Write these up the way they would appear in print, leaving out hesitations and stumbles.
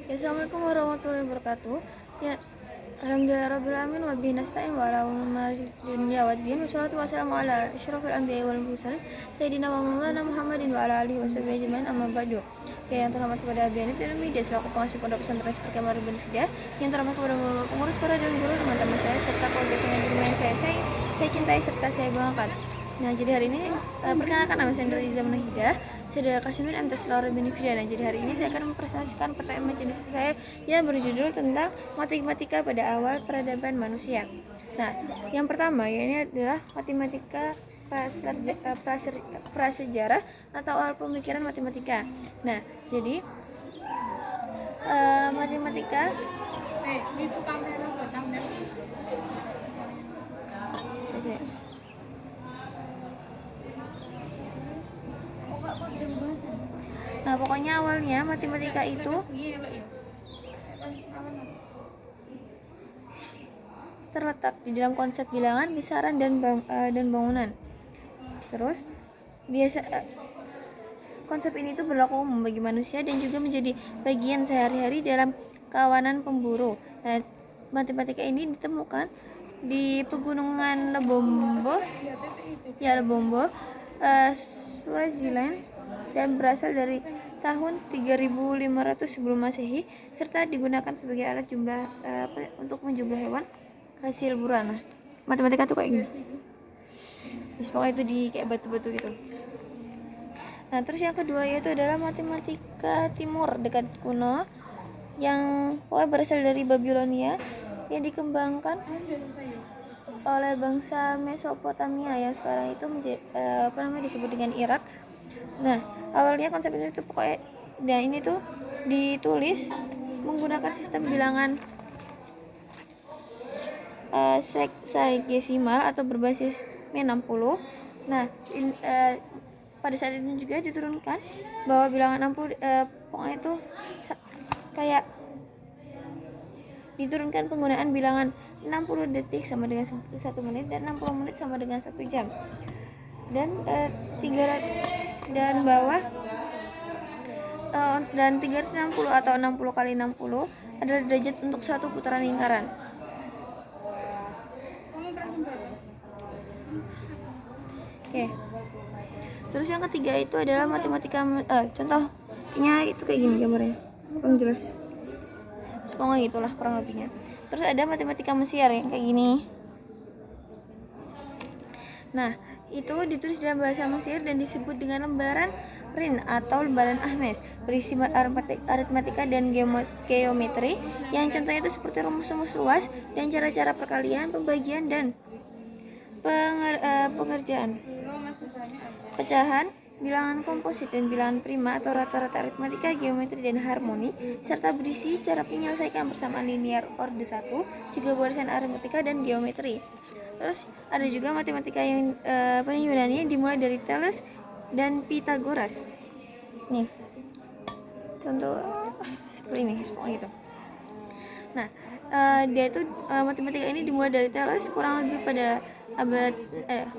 Ya, assalamualaikum warahmatullahi wabarakatuh. Ya, alhamdulillahirobbilalamin wa bihi nasta'in wa ala umuri dunya waddin. Wassalatu wassalamu ala asyrofil anbiya'i wal mursalin sayyidina wa maulana Muhammadin wa ala alihi washabihi ajmain, amma ba'du. Ya, yang terhormat kepada Abiani dan Media selaku pengasuh Pondok Pesantren Seperti Amar bin Fidah, yang terhormat kepada pengurus para dan guru teman-teman saya serta keluarga saya guru yang saya cintai serta saya banggakan. Nah, jadi hari ini perkenalkan, nama saya Indra Iza Munahidah. Saya dari Kasimir MTs Laura bin Fidah. Nah, jadi hari ini saya akan mempresentasikan pertanyaan majelis saya yang berjudul tentang matematika pada awal peradaban manusia. Nah, yang pertama ya, ini adalah matematika prasejarah atau awal pemikiran matematika. Nah, jadi matematika itu kamera buat thumbnail. Nah, pokoknya awalnya matematika itu terletak di dalam konsep bilangan, besaran, dan bangunan. Terus konsep ini itu berlaku umum bagi manusia dan juga menjadi bagian sehari-hari dalam kawanan pemburu. Nah, matematika ini ditemukan di pegunungan Lebombo, Swaziland, dan berasal dari tahun 3500 sebelum Masehi, serta digunakan sebagai alat untuk menjumlah hewan hasil buruan. Nah, matematika tuh kayak gini. Pokoknya itu di kayak batu-batu gitu. Nah, terus yang kedua yaitu adalah matematika timur dekat kuno yang pokoknya berasal dari Babilonia, yang dikembangkan oleh bangsa Mesopotamia yang sekarang itu disebut dengan Irak. Nah, awalnya konsep ini tuh pokoknya, dan ini tuh ditulis menggunakan sistem bilangan sexagesimal atau berbasis 60. Nah, pada saat itu juga diturunkan bahwa bilangan 60 pokoknya itu kayak diturunkan penggunaan bilangan 60 detik sama dengan 1 menit dan 60 menit sama dengan 1 jam. Dan 360 atau 60 kali 60 adalah derajat untuk satu putaran lingkaran. Oke. Terus yang ketiga itu adalah matematika contohnya itu kayak gini gambarnya. Kurang jelas. Semoga gitulah kurang lebihnya. Terus ada matematika Mesir yang kayak gini. Nah, itu ditulis dalam bahasa Mesir dan disebut dengan lembaran Rin atau lembaran Ahmes, berisi aritmatika dan geometri yang contohnya itu seperti rumus-rumus luas dan cara-cara perkalian, pembagian, dan pengerjaan, pecahan, bilangan komposit dan bilangan prima atau rata-rata aritmatika, geometri, dan harmoni, serta berisi cara menyelesaikan persamaan linear orde 1, juga barisan aritmatika dan geometri. Terus ada juga matematika yang Yunani dimulai dari Thales dan Pythagoras. Nih, contoh seperti ini, seperti itu. Nah, dia itu matematika ini dimulai dari Thales kurang lebih pada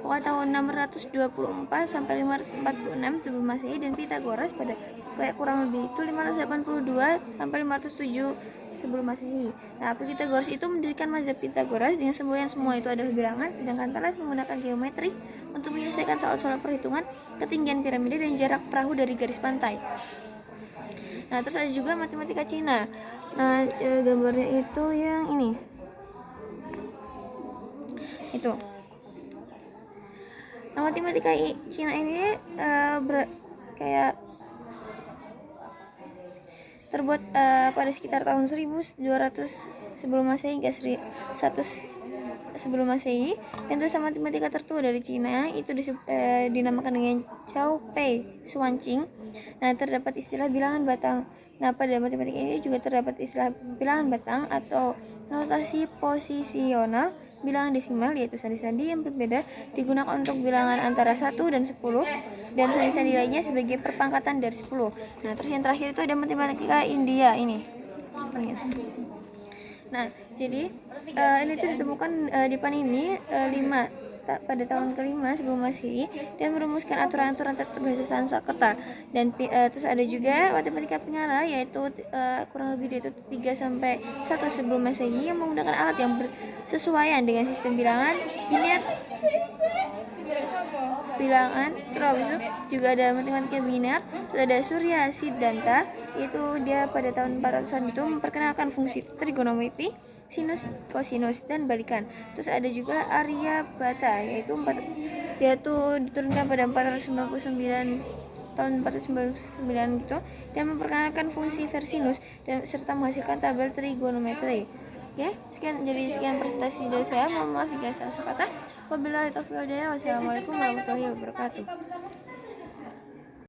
pokoknya tahun 624 sampai 546 sebelum Masehi, dan Pythagoras pada kayak kurang lebih itu 582 sampai 507 sebelum Masehi. Nah, Pythagoras itu mendirikan mazhab Pythagoras dengan semboyan semua itu adalah bilangan, sedangkan Thales menggunakan geometri untuk menyelesaikan soal-soal perhitungan ketinggian piramida dan jarak perahu dari garis pantai. Nah, terus ada juga matematika Cina. Nah, gambarnya itu yang ini. Itu. Nah, matematika Cina ini kayak terbuat pada sekitar tahun 1200 sebelum Masehi hingga 100 sebelum Masehi, dan itu matematika tertua dari Cina itu dinamakan dengan Chao Pei Xuanqing. Nah, terdapat istilah bilangan batang. Nah, pada matematika ini juga terdapat istilah bilangan batang atau notasi posisional bilangan desimal, yaitu sandi-sandi yang berbeda digunakan untuk bilangan antara 1 dan 10, dan sandi-sandi lainnya sebagai perpangkatan dari 10. Nah, terus yang terakhir itu ada matematika India ini. Nah, jadi ini tuh ditemukan di Panini 5 pada tahun kelima sebelum Masehi dan merumuskan aturan-aturan tata bahasa Sanskerta. Dan terus ada juga matematika Pingala, yaitu kurang lebih yaitu 3 sampai 1 sebelum Masehi yang menggunakan alat yang bersesuaian dengan sistem bilangan terus juga ada matematika biner. Terus ada Surya Siddhanta, itu dia pada tahun 400-an itu memperkenalkan fungsi trigonometri, sinus, kosinus, dan balikan. Terus ada juga Aryabhata, yaitu diturunkan pada 499 tahun 499 gitu, dan memperkenalkan fungsi versinus dan serta menghasilkan tabel trigonometri. Oke, sekian presentasi dari saya. Mohon maaf jika salah kata. Wabillahi taufiq wal hidayah. Wassalamualaikum warahmatullahi wabarakatuh.